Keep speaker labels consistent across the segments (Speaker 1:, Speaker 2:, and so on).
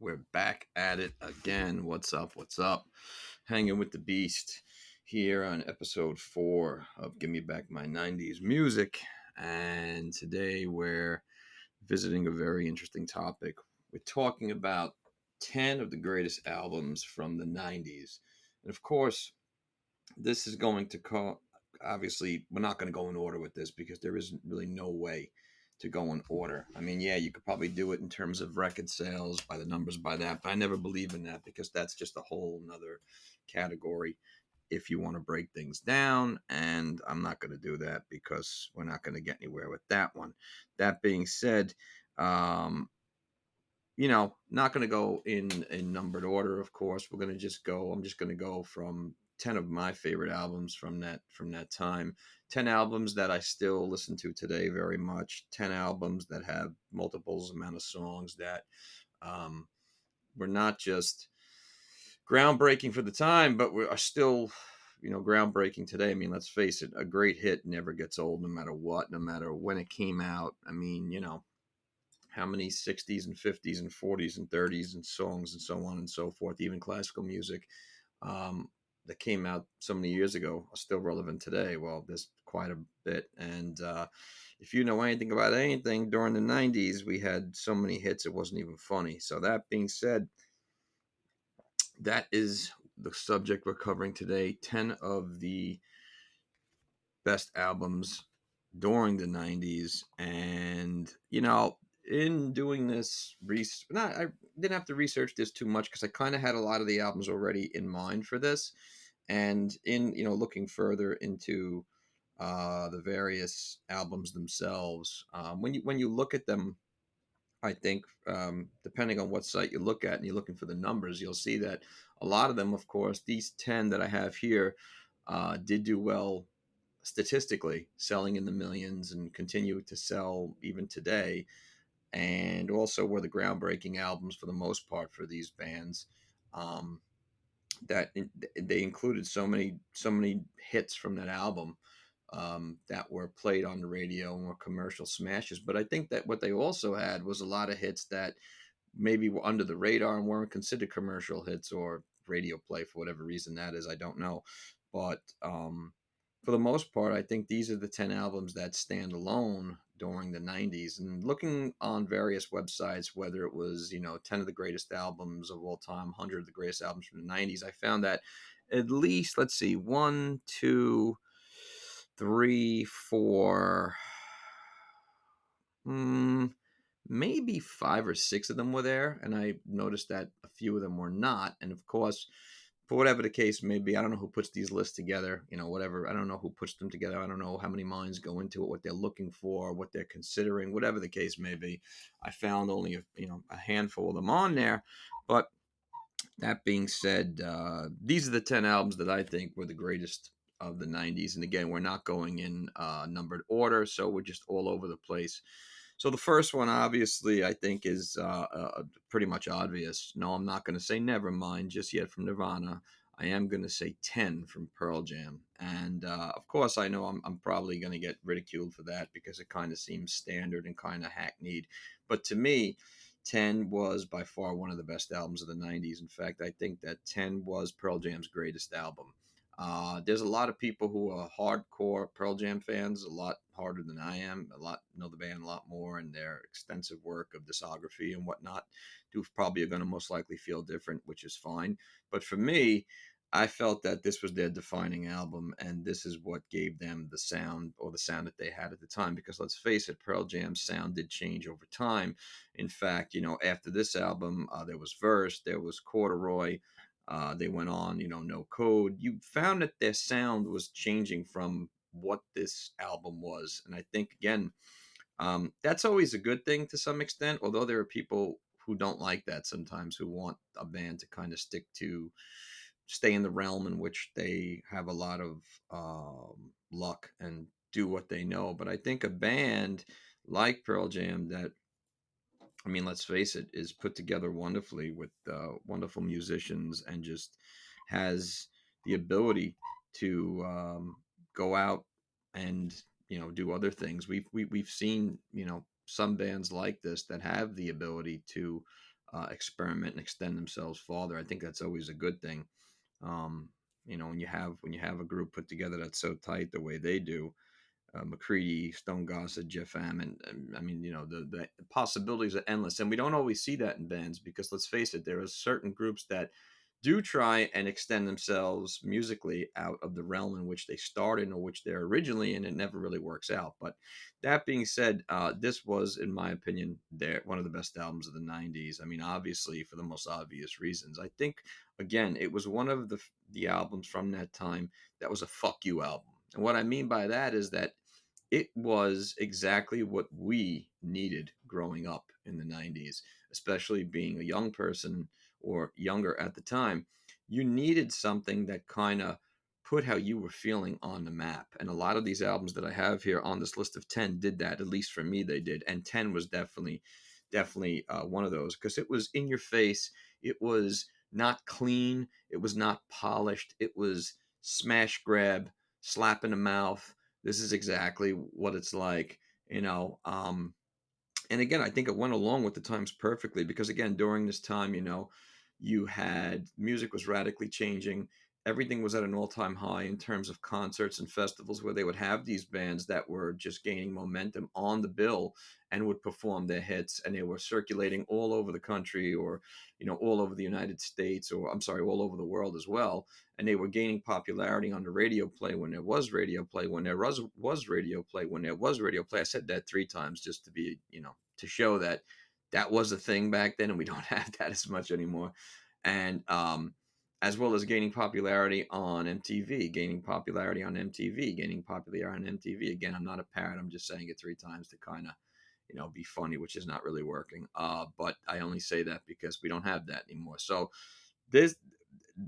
Speaker 1: We're back at it again. What's up? What's up? Hanging with the beast here on episode 4 of Give Me Back My 90s Music. And today we're visiting a very interesting topic. We're talking about 10 of the greatest albums from the 90s. And of course, this is going to call, obviously, we're not going to go in order with this because there isn't really no way to go in order. I mean, yeah, you could probably do it in terms of record sales by the numbers by that, but I never believe in that because that's just a whole nother category if you want to break things down. And I'm not going to do that because we're not going to get anywhere with that one. That being said, um, not going to go in numbered order, of course. We're going to just go, I'm just going to go from 10 of my favorite albums from that time. 10 albums that I still listen to today very much. 10 albums that have multiples amount of songs that um, were not just groundbreaking for the time, but are still, groundbreaking today. I mean, let's face it, a great hit never gets old no matter what, no matter when it came out. I mean, how many 60s and 50s and 40s and 30s and songs and so on and so forth, even classical music that came out so many years ago are still relevant today. Well, there's quite a bit. And if you know anything about anything, during the 90s, we had so many hits, it wasn't even funny. So that being said, that is the subject we're covering today. 10 of the best albums during the 90s. And, in doing this, I didn't have to research this too much because I kind of had a lot of the albums already in mind for this. And in, looking further into the various albums themselves, when you look at them, I think depending on what site you look at and you're looking for the numbers, you'll see that a lot of them, of course, these 10 that I have here did do well statistically, selling in the millions and continue to sell even today. And also were the groundbreaking albums for the most part for these bands. Um, they included so many hits from that album that were played on the radio and were commercial smashes. But I think that what they also had was a lot of hits that maybe were under the radar and weren't considered commercial hits or radio play for whatever reason that is. I don't know. But for the most part, I think these are the 10 albums that stand alone during the 90s. And looking on various websites, whether it was, 10 of the greatest albums of all time, 100 of the greatest albums from the 90s, I found that at least, let's see, one, two, three, four, maybe 5 or 6 of them were there. And I noticed that a few of them were not. And of course, for whatever the case may be, I don't know who puts these lists together, whatever. I don't know who puts them together. I don't know how many minds go into it, what they're looking for, what they're considering, whatever the case may be. I found only a handful of them on there. But that being said, these are the 10 albums that I think were the greatest of the 90s. And again, we're not going in numbered order, so we're just all over the place. So the first one, obviously, I think is pretty much obvious. No, I'm not going to say Nevermind just yet from Nirvana. I am going to say 10 from Pearl Jam. And of course, I know I'm probably going to get ridiculed for that because it kind of seems standard and kind of hackneyed. But to me, 10 was by far one of the best albums of the 90s. In fact, I think that 10 was Pearl Jam's greatest album. There's a lot of people who are hardcore Pearl Jam fans, a lot harder than I am. A lot know the band a lot more, and their extensive work of discography and whatnot do probably are going to most likely feel different, which is fine. But for me, I felt that this was their defining album, and this is what gave them the sound or the sound that they had at the time. Because let's face it, Pearl Jam's sound did change over time. In fact, after this album, there was Verse, there was Corduroy. They went on, No Code. You found that their sound was changing from what this album was. And I think, again, that's always a good thing to some extent, although there are people who don't like that sometimes, who want a band to kind of stay in the realm in which they have a lot of luck and do what they know. But I think a band like Pearl Jam that, I mean, let's face it, is put together wonderfully with wonderful musicians and just has the ability to go out and do other things. We've seen some bands like this that have the ability to experiment and extend themselves farther. I think that's always a good thing. Um, when you have a group put together that's so tight the way they do, McCready, Stone Gossett, Jeff Hammond. I mean, the possibilities are endless, and we don't always see that in bands because let's face it, there are certain groups that do try and extend themselves musically out of the realm in which they started or which they're originally in. It never really works out. But that being said, this was, in my opinion, one of the best albums of the '90s. I mean, obviously for the most obvious reasons. I think again, it was one of the albums from that time that was a fuck you album. And what I mean by that is that it was exactly what we needed growing up in the '90s, especially being a young person or younger at the time. You needed something that kind of put how you were feeling on the map. And a lot of these albums that I have here on this list of 10 did that. At least for me, they did. And 10 was definitely one of those because it was in your face. It was not clean. It was not polished. It was smash grab, slap in the mouth. This is exactly what it's like, you know. And again, I think it went along with the times perfectly because again, during this time, you had music was radically changing. Everything was at an all-time high in terms of concerts and festivals where they would have these bands that were just gaining momentum on the bill and would perform their hits, and they were circulating all over the country or all over the United States, or I'm sorry, all over the world as well. And they were gaining popularity on the radio play when there was radio play, when there was radio play, when there was radio play. I said that three times just to be, to show that that was a thing back then and we don't have that as much anymore. And as well as gaining popularity on MTV, gaining popularity on MTV, gaining popularity on MTV. Again, I'm not a parrot. I'm just saying it three times to kind of, be funny, which is not really working. But I only say that because we don't have that anymore. So this,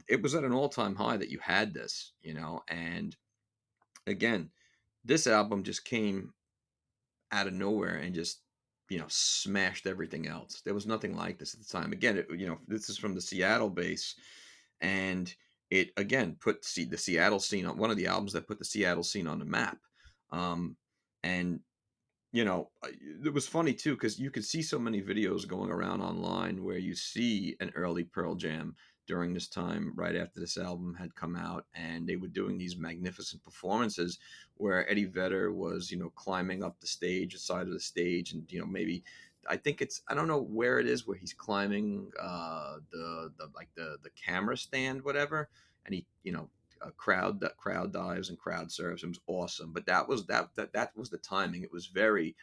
Speaker 1: it was at an all-time high that you had this, and again, this album just came out of nowhere and just smashed everything else. There was nothing like this at the time. Again, this is from the Seattle base, and it again put the Seattle scene on one of the albums that put the Seattle scene on the map. And it was funny too because you could see so many videos going around online where you see an early Pearl Jam during this time, right after this album had come out, and they were doing these magnificent performances where Eddie Vedder was, climbing up the stage, the side of the stage, and maybe I don't know where it is where he's climbing the camera stand, whatever, and he a crowd dives and crowd surfs. It was awesome, but that was the timing. It was very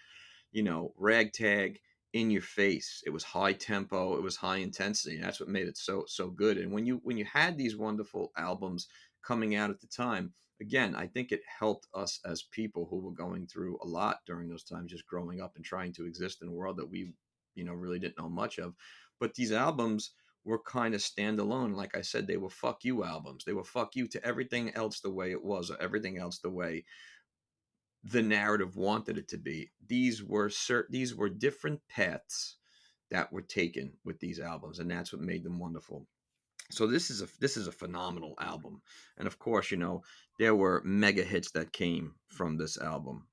Speaker 1: ragtag, in your face. It was high tempo. It was high intensity. And that's what made it so good. And when you had these wonderful albums coming out at the time, again, I think it helped us as people who were going through a lot during those times, just growing up and trying to exist in a world that we really didn't know much of. But these albums were kind of standalone. Like I said, they were fuck you albums. They were fuck you to everything else the way it was, or everything else the way the narrative wanted it to be. These were different paths that were taken with these albums, and that's what made them wonderful. So this is a phenomenal album, and of course, there were mega hits that came from this album,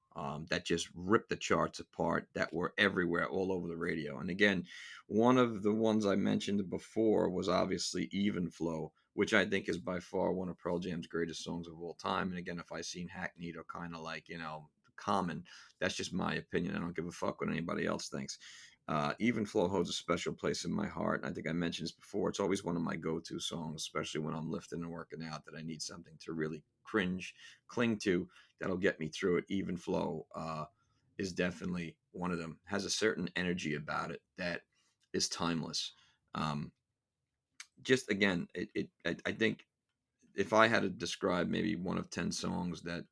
Speaker 1: that just ripped the charts apart, that were everywhere, all over the radio. And again, one of the ones I mentioned before was obviously "Even Flow," which I think is by far one of Pearl Jam's greatest songs of all time. And again, if I seen hackneyed or kind of like common, that's just my opinion. I don't give a fuck what anybody else thinks. Even Flow holds a special place in my heart. And I think I mentioned this before. It's always one of my go-to songs, especially when I'm lifting and working out, that I need something to really cling to that'll get me through it. Even Flow is definitely one of them. Has a certain energy about it that is timeless. Um, just again, I think if I had to describe maybe one of 10 songs that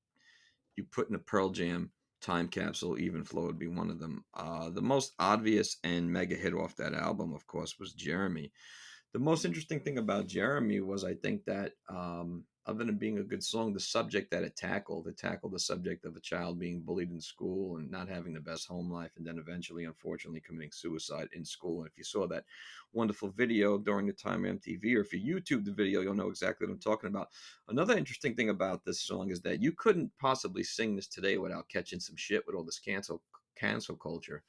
Speaker 1: you put in a Pearl Jam time capsule, Even Flow would be one of them. The most obvious and mega hit off that album, of course, was Jeremy. The most interesting thing about Jeremy was I think that, other than being a good song, the subject that it tackled the subject of a child being bullied in school and not having the best home life, and then eventually, unfortunately, committing suicide in school. And if you saw that wonderful video during the time of MTV, or if you YouTube the video, you'll know exactly what I'm talking about. Another interesting thing about this song is that you couldn't possibly sing this today without catching some shit with all this cancel culture.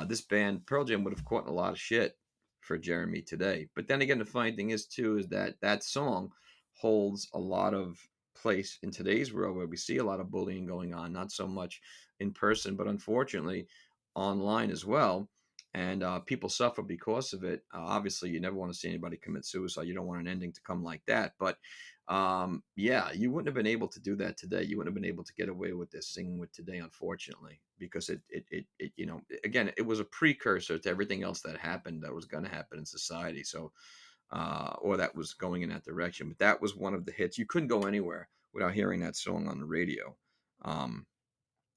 Speaker 1: This band Pearl Jam would have caught in a lot of shit for Jeremy today. But then again, the funny thing is too is that that song holds a lot of place in today's world where we see a lot of bullying going on, not so much in person, but unfortunately online as well. And people suffer because of it. Obviously, you never want to see anybody commit suicide. You don't want an ending to come like that. But yeah, you wouldn't have been able to do that today. You wouldn't have been able to get away with this singing with today, unfortunately, because it again, it was a precursor to everything else that happened that was going to happen in society. So or that was going in that direction. But that was one of the hits. You couldn't go anywhere without hearing that song on the radio. Um,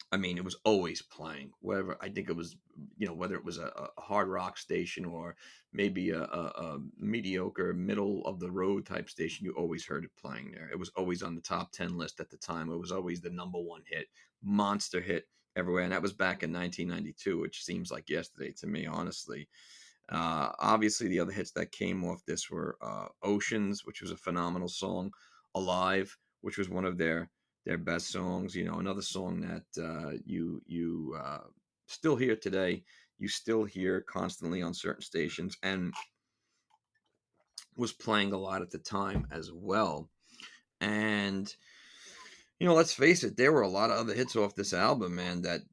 Speaker 1: I mean, it was always playing. Whatever I think it was, whether it was a hard rock station or maybe a mediocre, middle of the road type station, you always heard it playing there. It was always on the top 10 list at the time. It was always the number one hit, monster hit everywhere, and that was back in 1992, which seems like yesterday to me, honestly. Obviously, the other hits that came off this were "Oceans," which was a phenomenal song, "Alive," which was one of their best songs. Another song that you still hear today. You still hear constantly on certain stations, and was playing a lot at the time as well. And let's face it, there were a lot of other hits off this album, man. That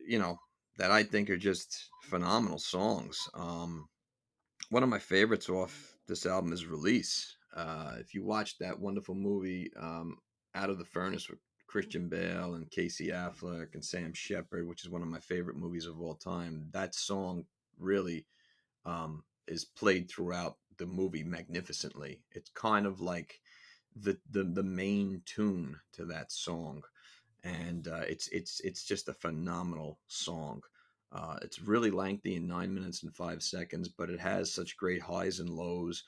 Speaker 1: you know that I think are just phenomenal songs. One of my favorites off this album is Release. If you watched that wonderful movie, Out of the Furnace, with Christian Bale and Casey Affleck and Sam Shepard, which is one of my favorite movies of all time, that song really is played throughout the movie magnificently. It's kind of like the main tune to that song, and it's just a phenomenal song. It's really lengthy, in 9 minutes and 5 seconds, but it has such great highs and lows.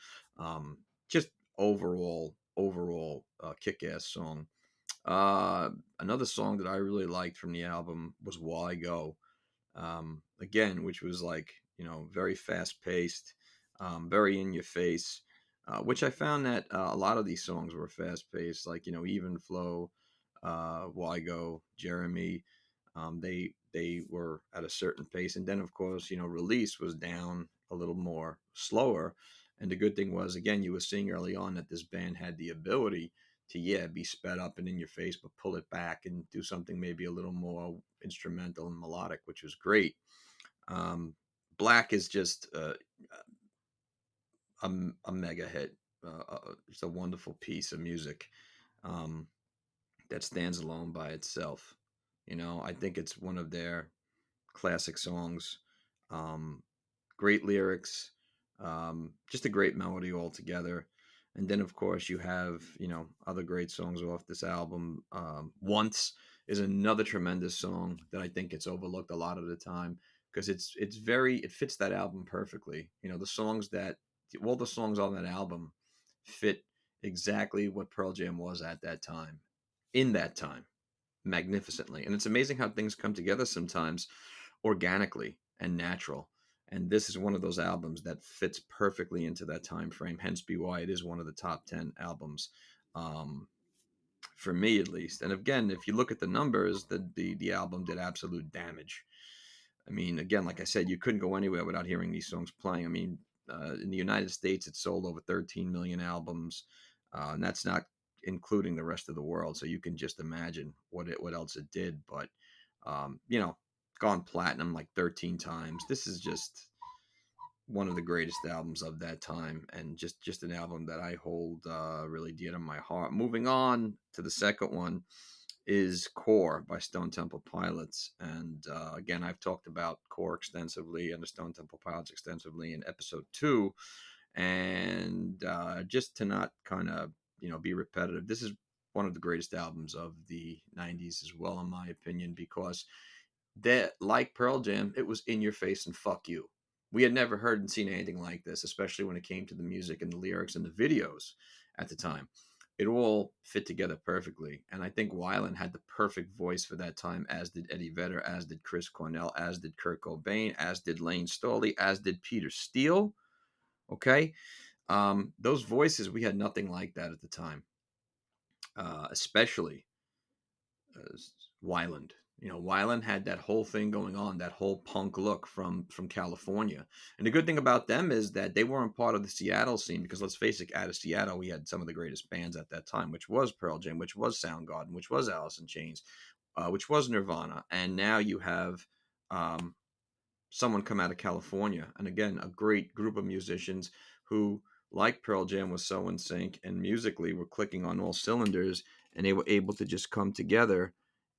Speaker 1: Just overall kick-ass song. Another song that I really liked from the album was "Why Go." Again, which was like very fast paced, very in your face. Which I found that a lot of these songs were fast paced, like Even Flow, Why Go, Jeremy. They were at a certain pace, and then of course Release was down a little more slower. And the good thing was, again, you were seeing early on that this band had the ability to be sped up and in your face, but pull it back and do something maybe a little more instrumental and melodic, which was great. Um, Black is just a mega hit. It's a wonderful piece of music. Um, that stands alone by itself. I think it's one of their classic songs. Um, Great lyrics, just a great melody altogether. And then, of course, you have other great songs off this album. "Once" is another tremendous song that I think gets overlooked a lot of the time because it fits that album perfectly. All the songs on that album fit exactly what Pearl Jam was at that time, in that time, magnificently. And it's amazing how things come together sometimes organically and natural. And this is one of those albums that fits perfectly into that time frame. Hence, be why it is one of the top 10 albums, um, for me at least. And again, if you look at the numbers, the album did absolute damage. I mean, again, like I said, you couldn't go anywhere without hearing these songs playing. I mean, in the United States, it sold over 13 million albums, and that's not including the rest of the world. So you can just imagine what else it did. But gone platinum like 13 times. This is just one of the greatest albums of that time, and just an album that I hold really dear to my heart. Moving on to the second one is "Core" by Stone Temple Pilots. And again, I've talked about Core extensively and the Stone Temple Pilots extensively in episode 2. And just to not kind of be repetitive, this is one of the greatest albums of the 90s as well, in my opinion, because that, like Pearl Jam, it was in your face and fuck you. We had never heard and seen anything like this, especially when it came to the music and the lyrics and the videos at the time. It all fit together perfectly. And I think Weiland had the perfect voice for that time, as did Eddie Vedder, as did Chris Cornell, as did Kurt Cobain, as did Lane Staley, as did Peter Steele. Okay? Those voices, we had nothing like that at the time, especially Weiland. Weiland had that whole thing going on, that whole punk look from California. And the good thing about them is that they weren't part of the Seattle scene because let's face it, out of Seattle we had some of the greatest bands at that time, which was Pearl Jam, which was Soundgarden, which was Alice in Chains, which was Nirvana, and now you have um, someone come out of California, and again, a great group of musicians who, like Pearl Jam, was so in sync and musically were clicking on all cylinders, and they were able to just come together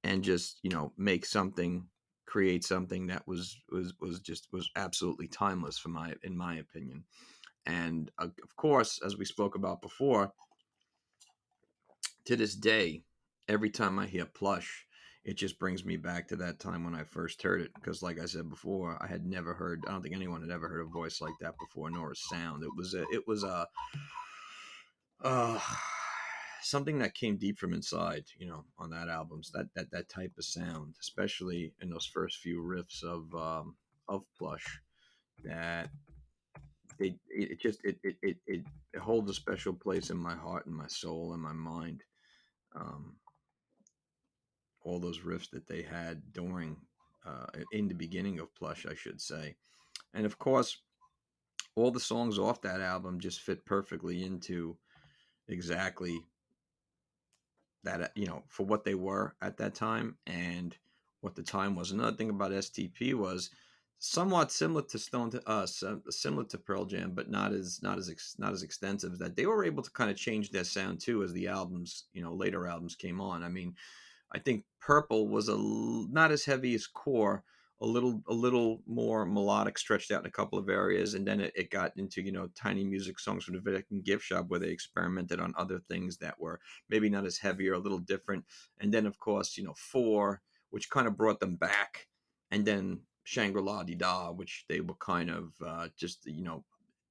Speaker 1: and just make something, create something that was absolutely timeless for my in my opinion. And of course, as we spoke about before, to this day, every time I hear Plush, it just brings me back to that time when I first heard it. Because, like I said before, I had never heard. I don't think anyone had ever heard a voice like that before, nor a sound. Uh, something that came deep from inside. On that album, so that type of sound, especially in those first few riffs of Plush, that it holds a special place in my heart and my soul and my mind. Um, all those riffs that they had during in the beginning of Plush, I should say. And of course, all the songs off that album just fit perfectly into exactly that, for what they were at that time and what the time was. Another thing about STP was somewhat similar to Stone to Us, similar to Pearl Jam, but not as extensive. That they were able to kind of change their sound too as the albums, later albums came on. I mean, I think Purple was not as heavy as Core, a little more melodic, stretched out in a couple of areas, and then it got into tiny music songs from the Vatican Gift Shop where they experimented on other things that were maybe not as heavy or a little different, and then of course Four, which kind of brought them back, and then Shangri La Di Da, which they were kind of just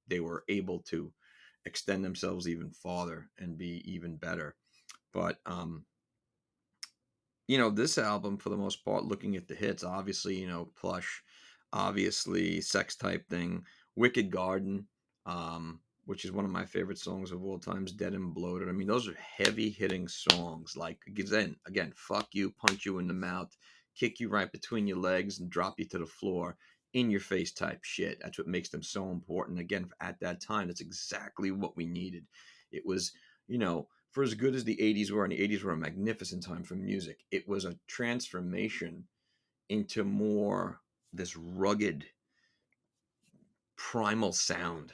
Speaker 1: they were able to extend themselves even farther and be even better, but this album, for the most part, looking at the hits, obviously, Plush, obviously, Sex Type Thing, Wicked Garden, which is one of my favorite songs of all times, Dead and Bloated. I mean, those are heavy hitting songs. Like, again, fuck you, punch you in the mouth, kick you right between your legs, and drop you to the floor. In your face type shit. That's what makes them so important. Again, at that time, that's exactly what we needed. It was, for as good as the 80's were, and the 80's were a magnificent time for music, it was a transformation into more this rugged, primal sound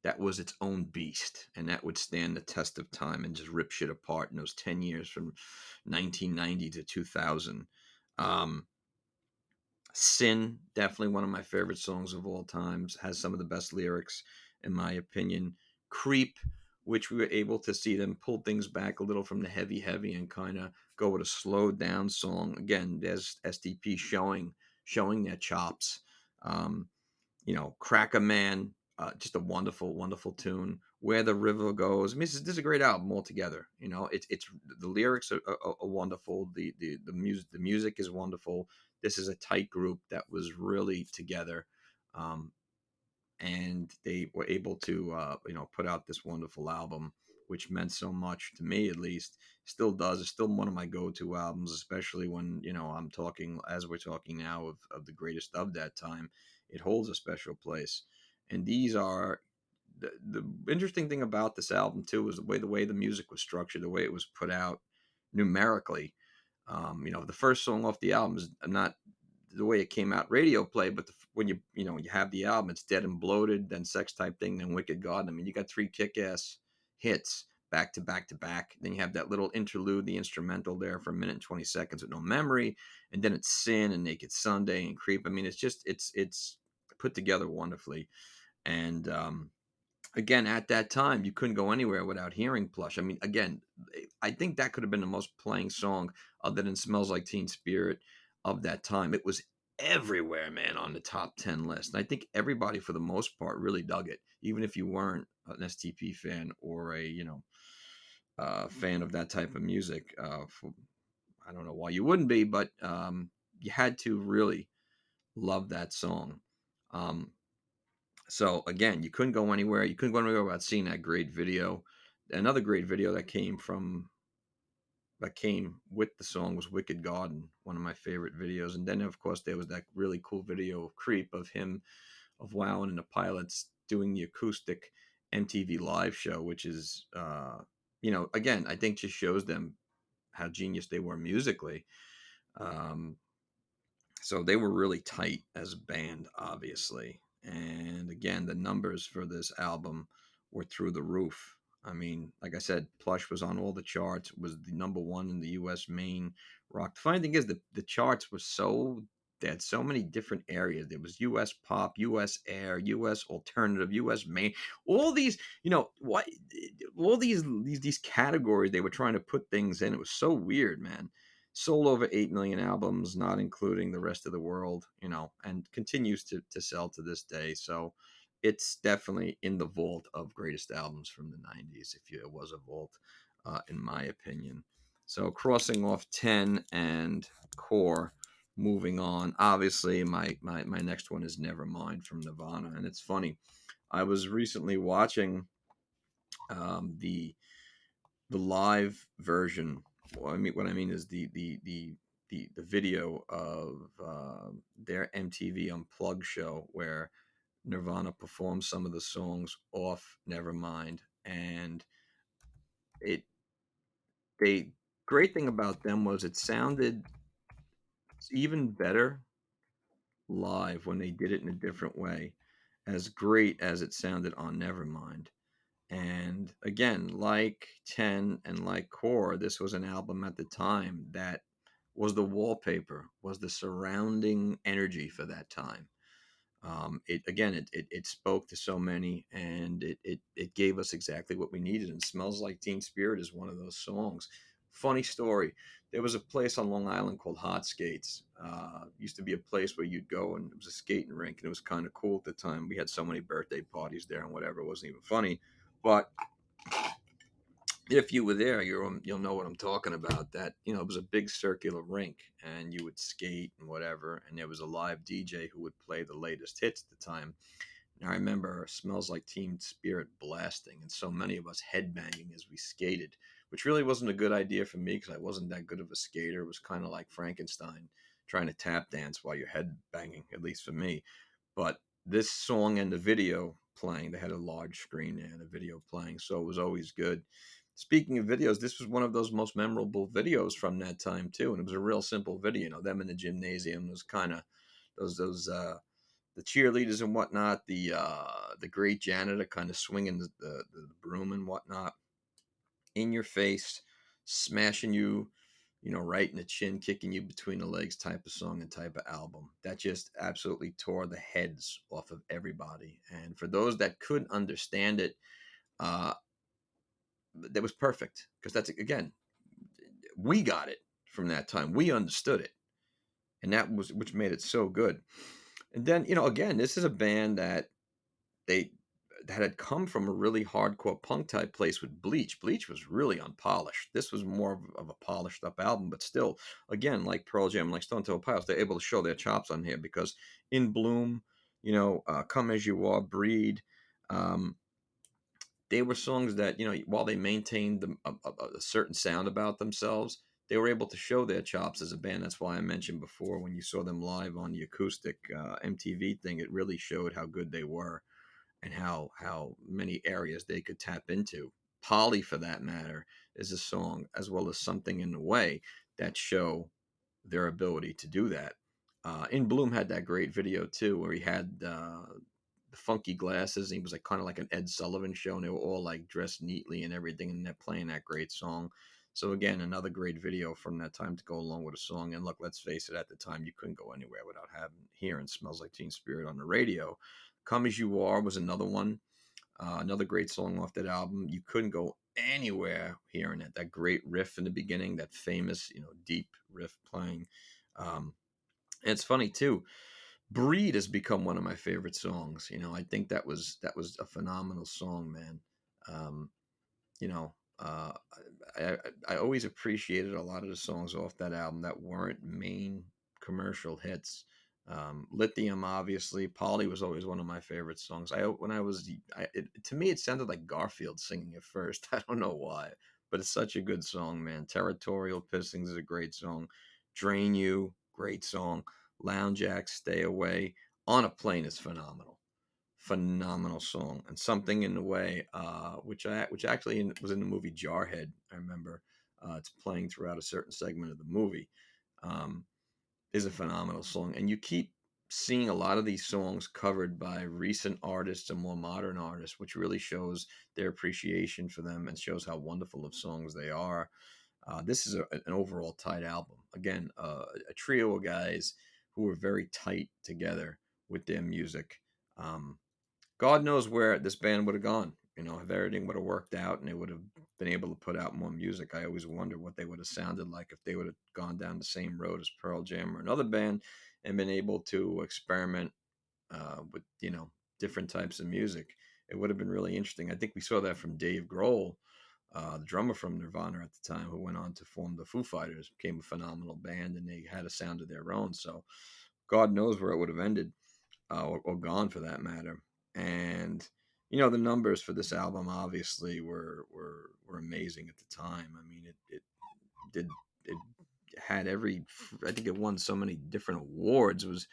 Speaker 1: that was its own beast and that would stand the test of time and just rip shit apart in those 10 years from 1990 to 2000. Um, Sin, definitely one of my favorite songs of all times, has some of the best lyrics, in my opinion. Creep, which we were able to see them pull things back a little from the heavy and kind of go with a slowed down song. Again, there's STP showing their chops. Um, Crack a Man, just a wonderful tune. Where the River Goes. I mean, this is a great album altogether. It's the lyrics are wonderful. The music is wonderful. This is a tight group that was really together, um, and they were able to put out this wonderful album, which meant so much to me, at least. Still does. It's still one of my go-to albums, especially when I'm talking, as we're talking now, of the greatest of that time. It holds a special place, and these are the interesting thing about this album too was the way the music was structured, the way it was put out numerically. The first song off the album is not the way it came out radio play, but when you have the album, it's Dead and Bloated, then Sex Type Thing, then Wicked God. I mean, you got three kick-ass hits back to back to back. Then you have that little interlude, the instrumental there for a minute and 20 seconds with No Memory, and then it's Sin and Naked Sunday and Creep. I mean, it's put together wonderfully. And again, at that time, you couldn't go anywhere without hearing Plush. I mean, again, I think that could have been the most playing song other than Smells Like Teen Spirit of that time. It was everywhere, man, on the top 10 list. And I think everybody, for the most part, really dug it, even if you weren't an STP fan or a, fan of that type of music. I don't know why you wouldn't be, but you had to really love that song. Um, so again, you couldn't go anywhere. You couldn't go anywhere without seeing that great video. Another great video that came from that came with the song was Wicked Garden, one of my favorite videos. And then, of course, there was that really cool video of Creep of him, of Wowan and the Pilots doing the acoustic MTV live show, which is, again, I think just shows them how genius they were musically. Um, so they were really tight as a band, obviously. And again, the numbers for this album were through the roof. I mean, like I said, Plush was on all the charts, was the number one in the US main rock. The funny thing is, the charts were they had so many different areas. There was US pop, US air, US alternative, US main, all these, what, all these categories they were trying to put things in. It was so weird, man. Sold over 8 million albums, not including the rest of the world, and continues to sell to this day. So it's definitely in the vault of greatest albums from the 90s, if it was a vault, in my opinion. So crossing off 10 and Core, moving on. Obviously, my next one is Nevermind from Nirvana. And it's funny, I was recently watching the live version. Well, what I mean is the video of their MTV Unplugged show where Nirvana performed some of the songs off Nevermind, and it they great thing about them was it sounded even better live when they did it in a different way, as great as it sounded on Nevermind. And again, like 10 and like Core, this was an album at the time that was the wallpaper, was the surrounding energy for that time. It spoke to so many, and it gave us exactly what we needed. And Smells Like Teen Spirit is one of those songs. Funny story. There was a place on Long Island called Hot Skates. Used to be a place where you'd go, and it was a skating rink, and it was kind of cool at the time. We had so many birthday parties there and whatever. It wasn't even funny. But if you were there, you'll know what I'm talking about. That it was a big circular rink, and you would skate and whatever. And there was a live DJ who would play the latest hits at the time. And I remember "Smells Like Teen Spirit" blasting, and so many of us headbanging as we skated, which really wasn't a good idea for me because I wasn't that good of a skater. It was kind of like Frankenstein trying to tap dance while you're headbanging, at least for me. But this song and the video playing, they had a large screen there and a video playing, so it was always good. Speaking of videos, this was one of those most memorable videos from that time too, and it was a real simple video. Them in the gymnasium, was kind of those the cheerleaders and whatnot, the great janitor kind of swinging the broom and whatnot in your face, smashing you, right in the chin, kicking you between the legs type of song and type of album. That just absolutely tore the heads off of everybody. And for those that couldn't understand it, uh, that was perfect because that's, again, we got it from that time. We understood it. And that was which made it so good. And then, again, this is a band they that had come from a really hardcore punk type place with Bleach. Bleach was really unpolished. This was more of a polished up album, but still, again, like Pearl Jam, like Stone Temple Pilots, they're able to show their chops on here because In Bloom, Come As You Are, Breed, um, they were songs that, while they maintained a certain sound about themselves, they were able to show their chops as a band. That's why I mentioned before, when you saw them live on the acoustic MTV thing, it really showed how good they were and how many areas they could tap into. Polly, for that matter, is a song, as well as Something in the Way, that show their ability to do that. In Bloom had that great video too, where he had the funky glasses, and he was like kind of like an Ed Sullivan show, and they were all like dressed neatly and everything, and they're playing that great song. So again, another great video from that time to go along with a song. And look, let's face it, at the time you couldn't go anywhere without hearing "Smells Like Teen Spirit" on the radio. "Come As You Are" was another one, another great song off that album. You couldn't go anywhere hearing it. That great riff in the beginning, that famous, deep riff playing. And it's funny too. "Breed" has become one of my favorite songs. I think that was a phenomenal song, man. Um, you know, uh, I always appreciated a lot of the songs off that album that weren't main commercial hits. "Lithium," obviously. "Polly" was always one of my favorite songs. To me, it sounded like Garfield singing it first. I don't know why, but it's such a good song, man. Territorial Pissings is a great song. Drain You, great song. Lounge Act, Stay Away. On a Plane is phenomenal. Phenomenal song. And Something in the Way, which actually was in the movie Jarhead, I remember. It's playing throughout a certain segment of the movie. Um, is a phenomenal song. And you keep seeing a lot of these songs covered by recent artists and more modern artists, which really shows their appreciation for them and shows how wonderful of songs they are. This is an overall tight album. Again, a trio of guys who were very tight together with their music. Um, God knows where this band would have gone. If everything would have worked out and they would have been able to put out more music. I always wonder what they would have sounded like if they would have gone down the same road as Pearl Jam or another band and been able to experiment with different types of music. It would have been really interesting. I think we saw that from Dave Grohl, the drummer from Nirvana at the time, who went on to form the Foo Fighters, became a phenomenal band, and they had a sound of their own. So God knows where it would have ended, or gone for that matter. And the numbers for this album obviously were amazing at the time. I mean, it did it had I think it won so many different awards. It was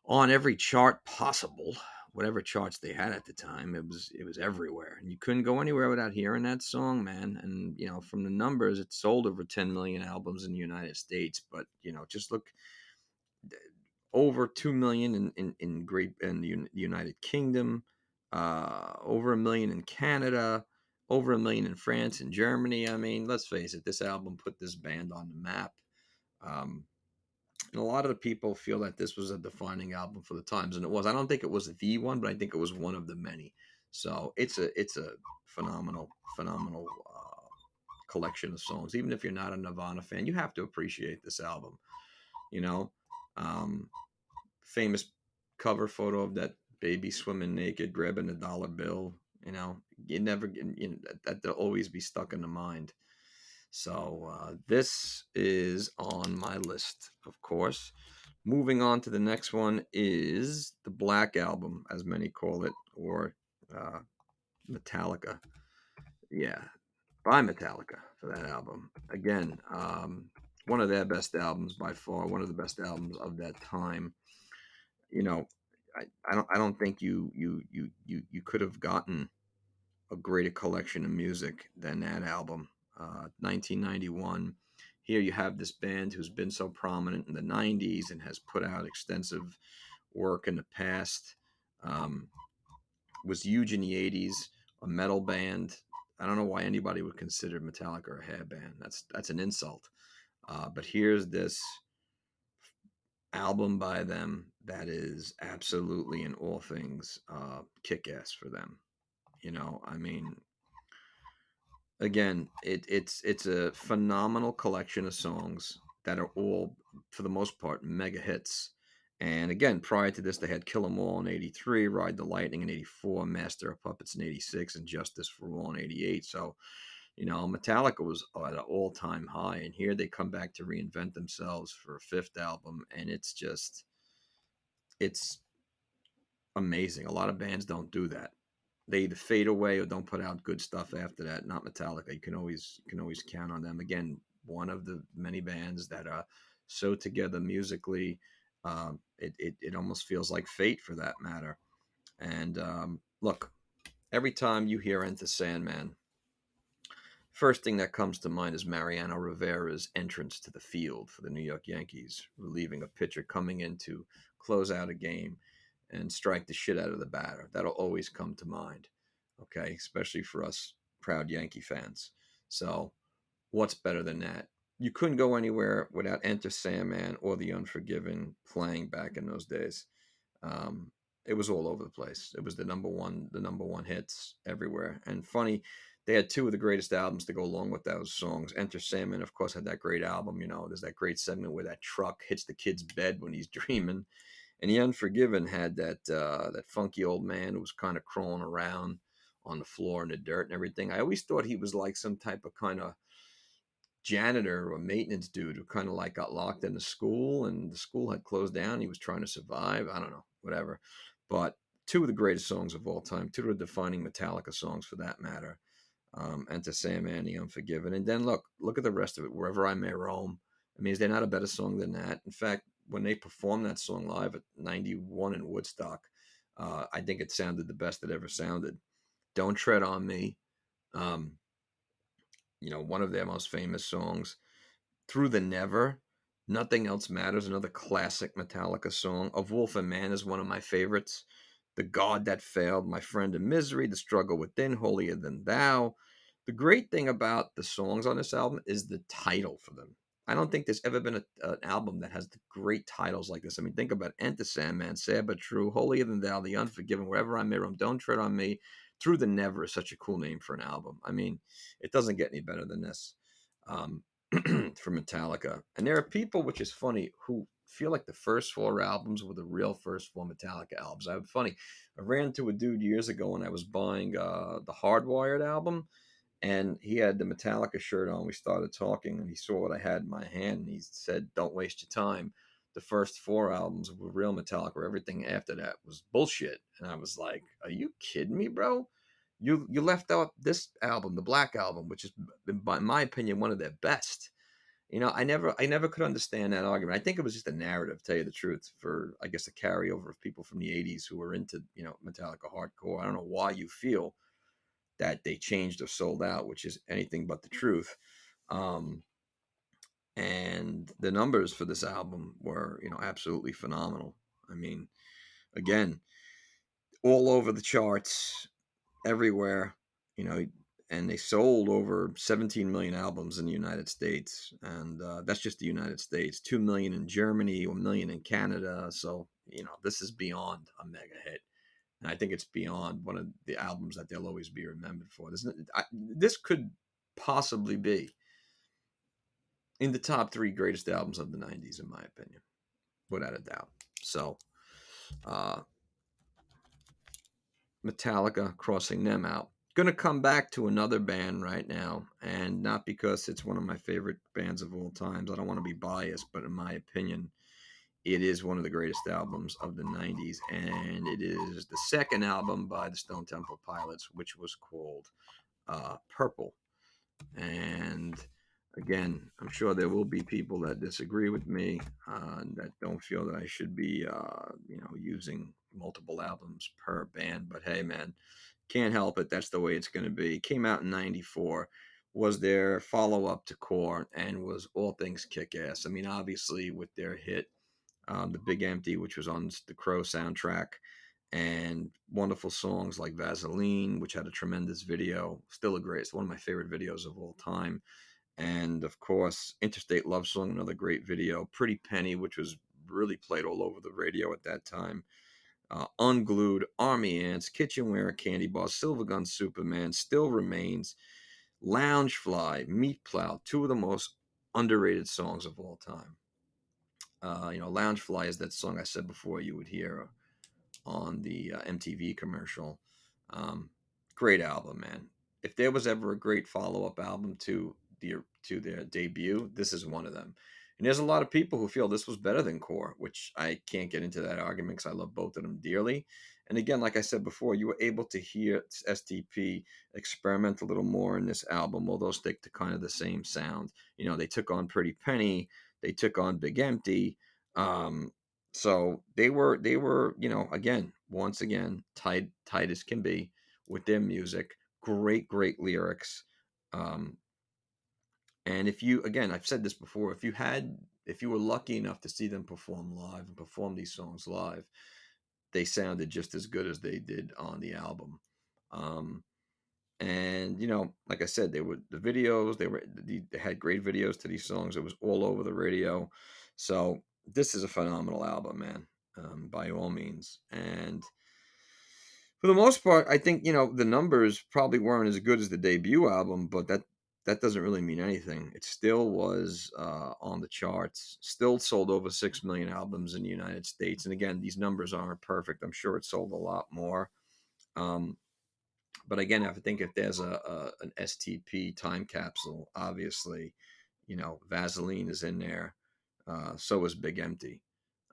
Speaker 1: on every chart possible, whatever charts they had at the time. It was everywhere, and you couldn't go anywhere without hearing that song, man. And from the numbers, it sold over 10 million albums in the United States. But just look, over 2 million in the United Kingdom, over a million in Canada, over a million in France and Germany. I mean, let's face it, this album put this band on the map. Um, and a lot of the people feel that this was a defining album for the times, and it was. I don't think it was the one, but I think it was one of the many. So it's a phenomenal collection of songs. Even if you're not a Nirvana fan, you have to appreciate this album. You know, um, famous cover photo of that baby swimming naked, grabbing a dollar bill. You never, that'll always be stuck in the mind. So this is on my list, of course. Moving on to the next one is the Black Album, as many call it, or uh, Metallica. Yeah, by Metallica for that album. Again, one of their best albums by far, one of the best albums of that time. You know, I don't think you could have gotten a greater collection of music than that album. 1991. Here you have this band who's been so prominent in the 90's and has put out extensive work in the past. Um, was huge in the 80's, a metal band. I don't know why anybody would consider Metallica a hair band. That's an insult. But here's this album by them that is absolutely in all things kick ass for them. I mean, again, it's a phenomenal collection of songs that are all, for the most part, mega hits. And again, prior to this, they had Kill 'Em All in '83, Ride the Lightning in '84, Master of Puppets in '86, and Justice for All in '88. So, Metallica was at an all-time high, and here they come back to reinvent themselves for a fifth album, and it's amazing. A lot of bands don't do that. They either fade away or don't put out good stuff after that. Not Metallica. You can always count on them. Again, one of the many bands that are so together musically. It almost feels like fate for that matter. And look, every time you hear Enter Sandman, first thing that comes to mind is Mariano Rivera's entrance to the field for the New York Yankees, relieving a pitcher coming in to close out a game and strike the shit out of the batter. That'll always come to mind, okay? Especially for us proud Yankee fans. So, what's better than that? You couldn't go anywhere without Enter Sandman or The Unforgiven playing back in those days. Um, it was all over the place. It was the number one hits everywhere. And funny, they had two of the greatest albums to go along with those songs. Enter Sandman, of course, had that great album. There's that great segment where that truck hits the kid's bed when he's dreaming. And The Unforgiven had that funky old man who was kind of crawling around on the floor in the dirt and everything. I always thought he was like some type of kind of janitor or maintenance dude who kind of like got locked in the school, and the school had closed down. He was trying to survive. I don't know, whatever. But two of the greatest songs of all time, two of the defining Metallica songs for that matter. Enter Sandman, The Unforgiven, and then look at the rest of it. Wherever I May Roam. I mean, is there not a better song than that? In fact, when they performed that song live at '91 in Woodstock, I think it sounded the best it ever sounded. Don't Tread on Me, um, one of their most famous songs. Through the Never, Nothing Else Matters, another classic Metallica song. Of Wolf and Man is one of my favorites. The God That Failed, My Friend in Misery, The Struggle Within, Holier Than Thou. The great thing about the songs on this album is the title for them. I don't think there's ever been an album that has the great titles like this. I mean, think about Enter Sandman, Sad But True, Holier Than Thou, The Unforgiven, Wherever I May Roam, Don't Tread on Me. Through the Never is such a cool name for an album. I mean, it doesn't get any better than this. Um, for Metallica. And there are people, which is funny, who feel like the first four albums were the real first four Metallica albums. I ran into a dude years ago when I was buying the Hardwired album, and he had the Metallica shirt on. We started talking, and he saw what I had in my hand, and he said, "Don't waste your time. The first four albums were real Metallica. Everything after that was bullshit." And I was like, "Are you kidding me, bro? You left out this album, the Black Album, which is, in my opinion, one of their best." I never could understand that argument. I think it was just a narrative, to tell you the truth, for I guess a carryover of people from the '80s who were into Metallica hardcore. I don't know why you feel that they changed or sold out, which is anything but the truth. Um, and the numbers for this album were absolutely phenomenal. I mean, again, all over the charts, everywhere, you know, and they sold over 17 million albums in the United States, and that's just the United States. 2 million in Germany, 1 million in Canada. So this is beyond a mega hit, and I think it's beyond one of the albums that they'll always be remembered for. This could possibly be in the top three greatest albums of the '90s, in my opinion, without a doubt. So, uh, Metallica, crossing them out. Going to come back to another band right now, and not because it's one of my favorite bands of all times. I don't want to be biased, but in my opinion, it is one of the greatest albums of the '90s, and it is the second album by the Stone Temple Pilots, which was called Purple. And again, I'm sure there will be people that disagree with me, that don't feel that I should be, using multiple albums per band. But hey, man, can't help it. That's the way it's going to be. Came out in '94, was their follow up to Core, and was all things kick ass. I mean, obviously, with their hit, The Big Empty, which was on the Crow soundtrack, and wonderful songs like Vaseline, which had a tremendous video. Still it's one of my favorite videos of all time. And of course, Interstate Love Song, another great video. Pretty Penny, which was really played all over the radio at that time. Unglued, Army Ants, Kitchenware, Candy Bar, Silver Gun, Superman, Still Remains, Loungefly, Meat Plow, two of the most underrated songs of all time. Loungefly is that song I said before you would hear on the MTV commercial. Um, Great album, man. If there was ever a great follow-up album to their debut, this is one of them. And there's a lot of people who feel this was better than Core, which I can't get into that argument because I love both of them dearly. And again, like I said before, you were able to hear STP experiment a little more in this album, although stick to kind of the same sound. They took on Pretty Penny, they took on Big Empty. Um, so they were, again, once again, tight as can be with their music. Great lyrics. Um, and if you, again, I've said this before, if you were lucky enough to see them perform live and perform these songs live, they sounded just as good as they did on the album. Um, and like I said, they were the videos. They had great videos to these songs. It was all over the radio. So this is a phenomenal album, man, by all means. And for the most part, I think the numbers probably weren't as good as the debut album, but that doesn't really mean anything. It still was on the charts. Still sold over 6 million albums in the United States. And again, these numbers aren't perfect. I'm sure it sold a lot more. Um, but again, I think if there's an STP time capsule, obviously, Vaseline is in there. So is Big Empty.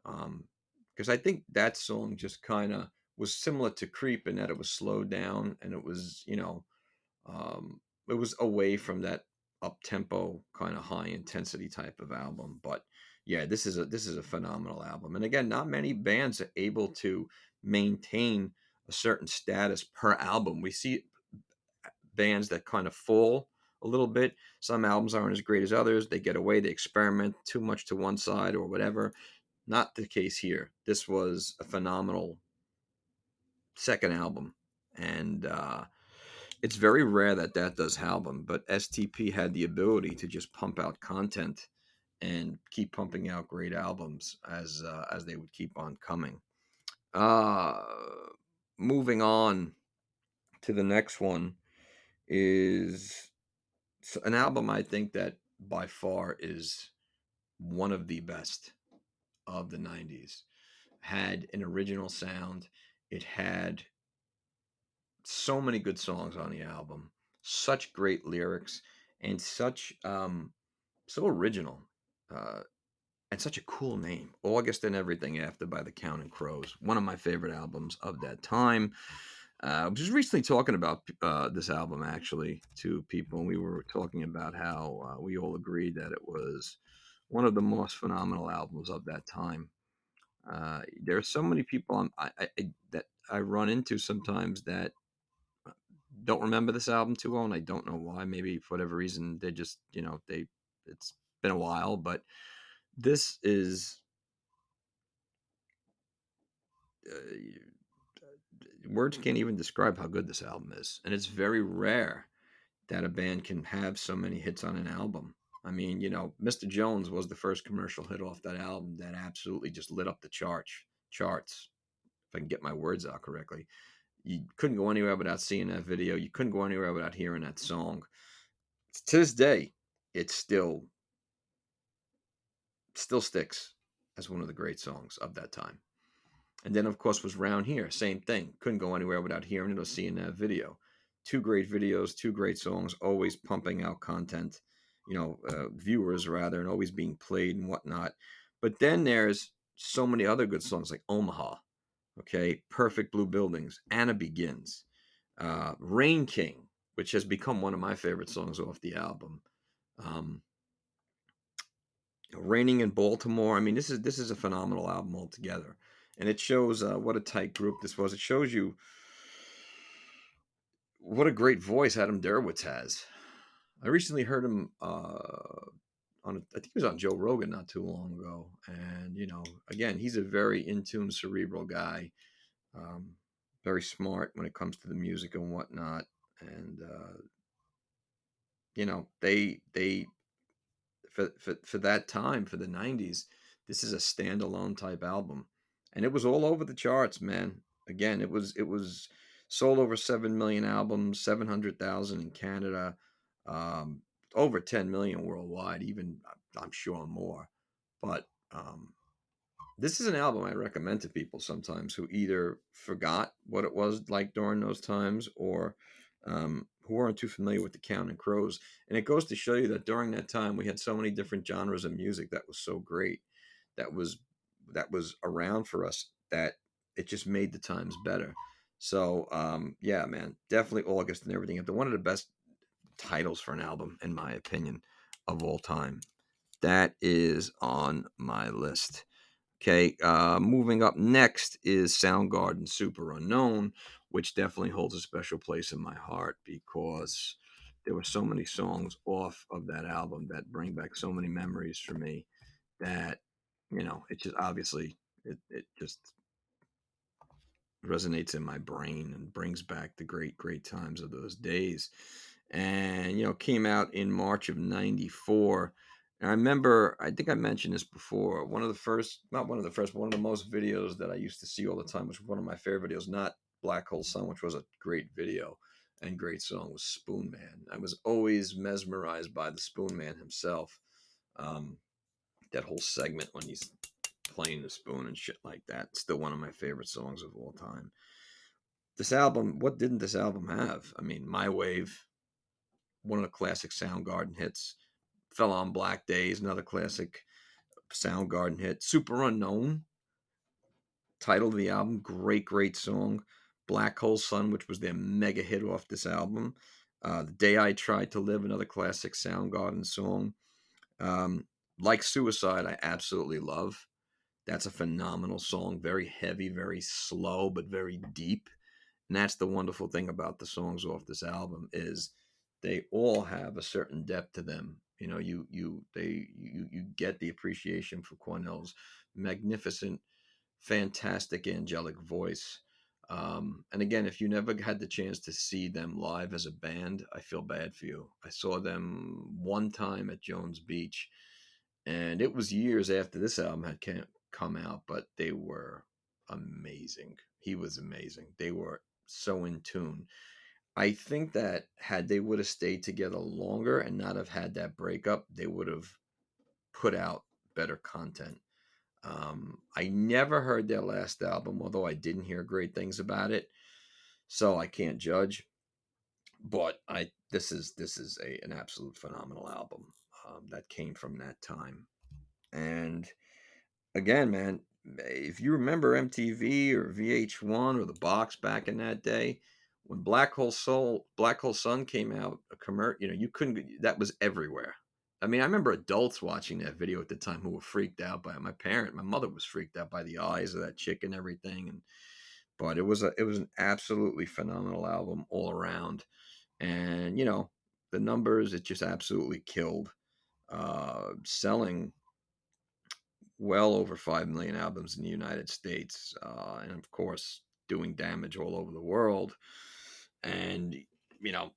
Speaker 1: Because I think that song just kind of was similar to Creep in that it was slowed down and it was, it was away from that up tempo kind of high intensity type of album. But yeah, this is a phenomenal album. And again, not many bands are able to maintain a certain status per album. We see bands that kind of fall a little bit. Some albums aren't as great as others. They get away, they experiment too much to one side or whatever. Not the case here. This was a phenomenal second album. And it's very rare that that does happen, but STP had the ability to just pump out content and keep pumping out great albums as they would keep on coming. Uh, Moving on to the next one is an album I think that by far is one of the best of the 90's. Had an original sound. It had so many good songs on the album, such great lyrics, and such so original, uh, and such a cool name. August and Everything After by the Counting Crows, one of my favorite albums of that time. I was just recently talking about this album actually to people, and we were talking about how we all agreed that it was one of the most phenomenal albums of that time. There are so many people that I run into sometimes that don't remember this album too well, and I don't know why. Maybe for whatever reason, they just, it's been a while, but this is words can't even describe how good this album is, and it's very rare that a band can have so many hits on an album. I mean, Mr. Jones was the first commercial hit off that album that absolutely just lit up the charts. If I can get my words out correctly, you couldn't go anywhere without seeing that video. You couldn't go anywhere without hearing that song. To this day, it still sticks as one of the great songs of that time. And then, of course, was Round Here. Same thing. Couldn't go anywhere without hearing it or seeing that video. Two great videos, two great songs, always pumping out content, viewers rather, and always being played and whatnot. But then there's so many other good songs like Omaha, okay, Perfect Blue Buildings, Anna Begins, Rain King, which has become one of my favorite songs off the album. Um, Raining in Baltimore. I mean, this is a phenomenal album altogether, and it shows what a tight group this was. It shows you what a great voice Adam Derwitz has. I recently heard him I think he was on Joe Rogan not too long ago, and again, he's a very in tune, cerebral guy, um, very smart when it comes to the music and whatnot, and they for that time, for the 90's, this is a standalone type album, and it was all over the charts, man. Again, it was sold over 7 million albums, 700,000 in Canada, um, over 10 million worldwide, even I'm sure more. But this is an album I recommend to people sometimes who either forgot what it was like during those times, or who weren't too familiar with the Counting Crows. And it goes to show you that during that time we had so many different genres of music that was so great, that was that was around for us, that it just made the times better. So yeah, man, definitely August and Everything. One of the best titles for an album, in my opinion, of all time. That is on my list. Okay, moving up next is Soundgarden Super Unknown, which definitely holds a special place in my heart because there were so many songs off of that album that bring back so many memories for me that, it just obviously, it just resonates in my brain and brings back the great, great times of those days. And, came out in March of 94. And I remember, I think I mentioned this before, one of the first, not one of the first, one of the most videos that I used to see all the time, which was one of my favorite videos, not Black Hole Sun, which was a great video and great song, was Spoon Man. I was always mesmerized by the Spoon Man himself. Um, that whole segment when he's playing the spoon and shit like that. Still one of my favorite songs of all time. This album, what didn't this album have? I mean, My Wave, one of the classic Soundgarden hits. Fell on Black Days, another classic Soundgarden hit. Super Unknown, title of the album, great, great song. Black Hole Sun, which was their mega hit off this album. The Day I Tried to Live, another classic Soundgarden song. Um, like Suicide, I absolutely love. That's a phenomenal song. Very heavy, very slow, but very deep. And that's the wonderful thing about the songs off this album is they all have a certain depth to them. You know, you get the appreciation for Cornell's magnificent, fantastic, angelic voice. And again, if you never had the chance to see them live as a band, I feel bad for you. I saw them one time at Jones Beach, and it was years after this album had come out, but they were amazing. He was amazing. They were so in tune. I think that had they would have stayed together longer and not have had that breakup, they would have put out better content. I never heard their last album, although I didn't hear great things about it, so I can't judge. But I this is an absolute phenomenal album that came from that time. And again, man, if you remember MTV or VH1 or the box back in that day, when Black Hole Sun came out, you couldn't. That was everywhere. I mean, I remember adults watching that video at the time who were freaked out by it. My mother was freaked out by the eyes of that chick and everything. But it was an absolutely phenomenal album all around. And the numbers, it just absolutely killed. Selling well over 5 million albums in the United States, and of course, doing damage all over the world. And,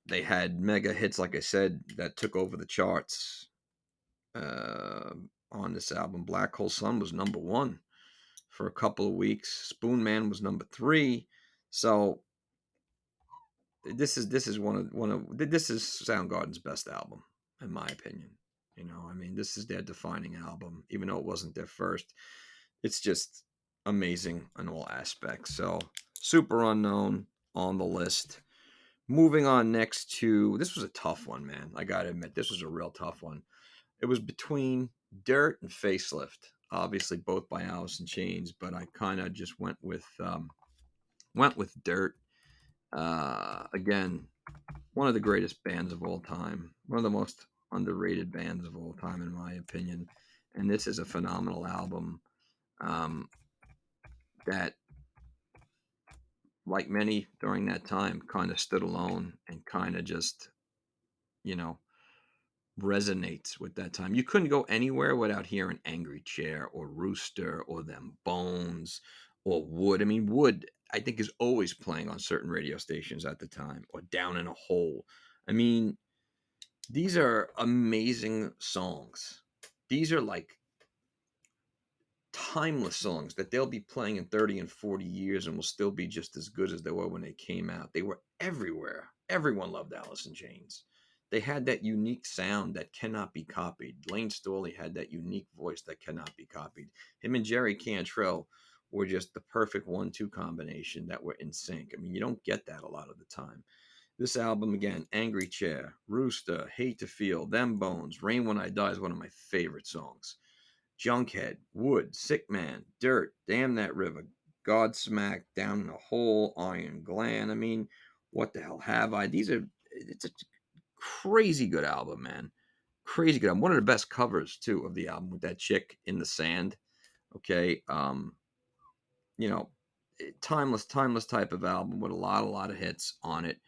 Speaker 1: they had mega hits, like I said, that took over the charts uh, on this album. Black Hole Sun was number one for a couple of weeks, Spoon Man was number three. So, this is Soundgarden's best album, in my opinion. I mean, this is their defining album, even though it wasn't their first. It's just amazing in all aspects. So, Super Unknown on the list. Moving on next to this was a tough one, man. I gotta admit, this was a real tough one. It was between Dirt and Facelift. Obviously, both by Alice in Chains, but I kind of just went with Dirt. Again, one of the greatest bands of all time, one of the most underrated bands of all time, in my opinion. And this is a phenomenal album um, that, like many during that time, kind of stood alone and kind of just, you know, resonates with that time. You couldn't go anywhere without hearing Angry Chair or Rooster or Them Bones or Wood. I mean, Wood, I think, is always playing on certain radio stations at the time, or Down in a Hole. I mean, these are amazing songs. These are like timeless songs that they'll be playing in 30 and 40 years and will still be just as good as they were when they came out. They were everywhere. Everyone loved Alice in Chains. They had that unique sound that cannot be copied. Lane Staley had that unique voice that cannot be copied. Him and Jerry Cantrell were just the perfect 1-2 combination that were in sync. I mean, you don't get that a lot of the time. This album, again, Angry Chair, Rooster, Hate to Feel, Them Bones, Rain When I Die is one of my favorite songs. Junkhead, Wood, Sick Man, Dirt, Damn That River, Godsmack, Down in a Hole, Iron Gland. I mean, what the hell have I? It's a crazy good album, man. Crazy good album. One of the best covers, too, of the album with that chick in the sand. Okay. You know, timeless type of album with a lot of hits on it.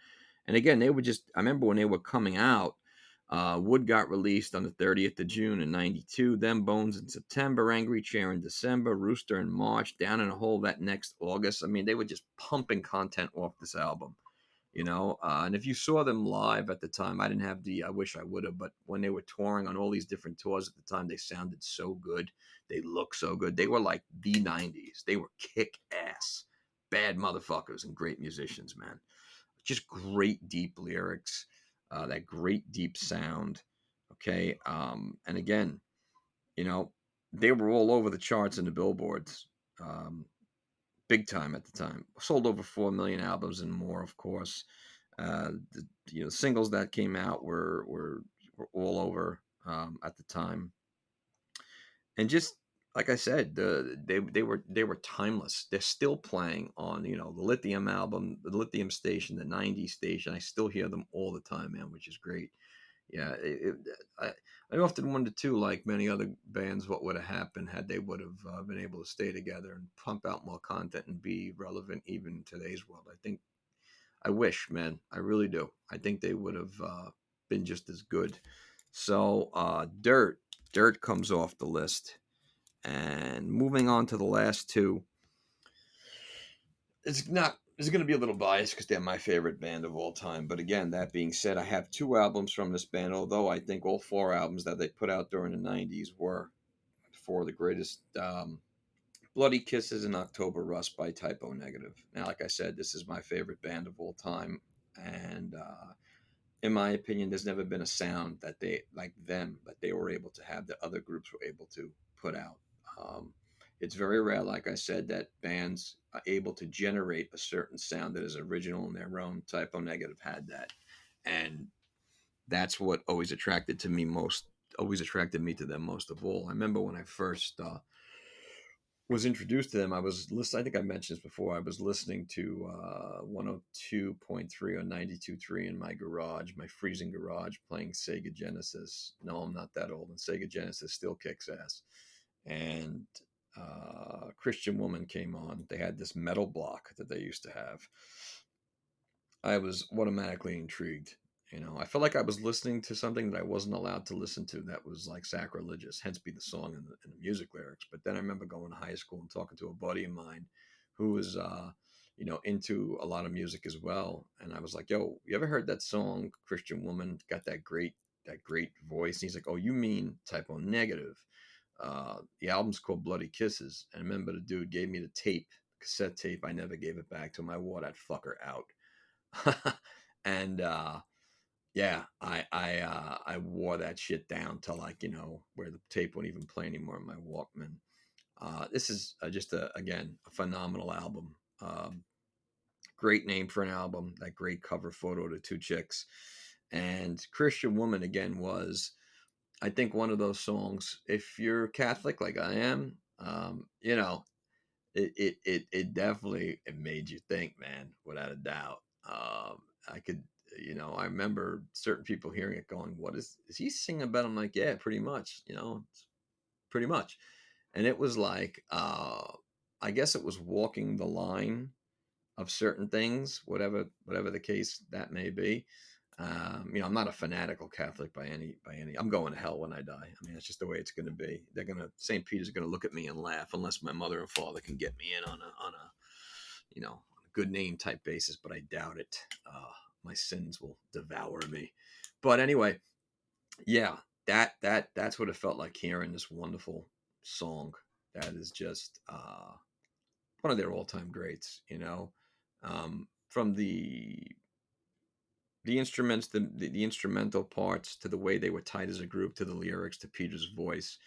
Speaker 1: And again, I remember when they were coming out, Wood got released on the 30th of June in 92, Them Bones in September, Angry Chair in December, Rooster in March, Down in a Hole that next August. I mean, they were just pumping content off this album, and if you saw them live at the time, I wish I would have, but when they were touring on all these different tours at the time, they sounded so good. They looked so good. They were like the 90s. They were kick ass, bad motherfuckers and great musicians, man. Just great deep lyrics, that great deep sound. Okay. And again, you know, they were all over the charts and the billboards. Big time at the time. Sold over 4 million albums and more, of course. Singles that came out were all over at the time, and just like I said, they were timeless. They're still playing on the Lithium album, the Lithium station, the '90s station. I still hear them all the time, man, which is great. Yeah, I I often wonder too, like many other bands, what would have happened had they would have been able to stay together and pump out more content and be relevant even in today's world. I wish, man, I really do. I think they would have been just as good. So, Dirt comes off the list. And moving on to the last two, it's going to be a little biased because they're my favorite band of all time. But again, that being said, I have two albums from this band, although I think all four albums that they put out during the '90s were four of the greatest. Bloody Kisses and October Rust by Typo Negative. Now, like I said, this is my favorite band of all time, and in my opinion, there's never been a sound that they like them that they were able to have that other groups were able to put out. Um, it's very rare, like I said, that bands are able to generate a certain sound that is original in their own. Typo Negative had that, and that's what always attracted to me most. Always attracted me to them most of all. I remember when I first was introduced to them. I was listening. I think I mentioned this before. I was listening to 102.3 or 92.3 in my garage, my freezing garage, playing Sega Genesis. No, I'm not that old, and Sega Genesis still kicks ass. And Christian Woman came on. They had this metal block that they used to have. I was automatically intrigued. I felt like I was listening to something that I wasn't allowed to listen to that was like sacrilegious, hence be the song and the music lyrics. But then I remember going to high school and talking to a buddy of mine who was, into a lot of music as well. And I was like, yo, you ever heard that song, Christian Woman? Got that great voice. And he's like, oh, you mean Typo Negative. The album's called Bloody Kisses. And I remember the dude gave me the tape, cassette tape. I never gave it back to him. I wore that fucker out. And yeah, I wore that shit down to like where the tape wouldn't even play anymore in my Walkman. This is just again a phenomenal album. Great name for an album. That great cover photo of the two chicks, and Christian Woman again was I think one of those songs. If you're Catholic like I am, it definitely it made you think, man, without a doubt. I could, I remember certain people hearing it going, "What is he singing about?" I'm like, "Yeah, pretty much, pretty much." And it was like, I guess it was walking the line of certain things, whatever the case that may be. I'm not a fanatical Catholic by any. I'm going to hell when I die. I mean, that's just the way it's going to be. St. Peter's going to look at me and laugh unless my mother and father can get me in on a good name type basis, but I doubt it. My sins will devour me. But anyway, yeah, that's what it felt like hearing this wonderful song. That is just one of their all time greats. From the instruments, the instrumental parts, to the way they were tied as a group, to the lyrics, to Peter's voice.